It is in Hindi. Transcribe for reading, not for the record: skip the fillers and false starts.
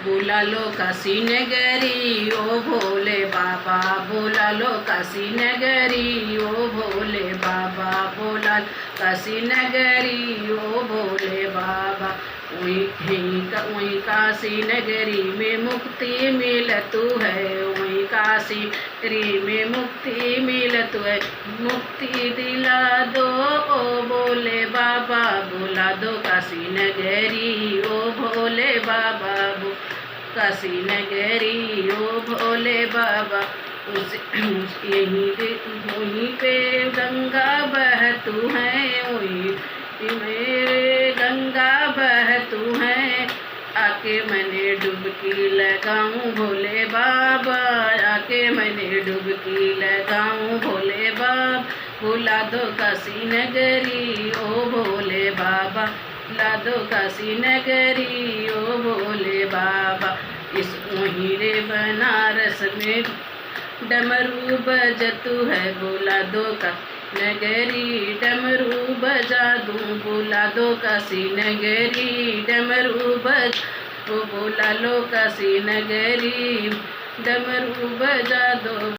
बुला लो काशी नगरी ओ भोले बाबा, बुला लो काशी नगरी ओ भोले बाबा, बुला काशी नगरी ओ भोले बाबा। वहीं काशी नगरी में मुक्ति मिलतु है, वहीं काशी नगरी में मुक्ति मिलतु है। मुक्ति दिला दो ओ भोले बाबा, बुला दो काशी नगरी ओ भोले बाबा, काशी नगरी ओ भोले बाबा। वहीं पे गंगा बहतु है, वहीं मेरे गंगा बहतु है। आके मैंने डुबकी लगाऊं भोले बाबा, आके मैंने डुबकी लगाऊं भोले बाबा। बुला दो काशी नगरी ओ भोले बाबा, बुला दो काशी नगरी ओ भोले बाबा। इस वहीं रे बनारस में डमरू बजतु है, बुला दो का नगरी डमरू बजा दूं, बुला दो काशी नगरी डमरू बज ओ बुला लो काशी नगरी डमरू बजा दो।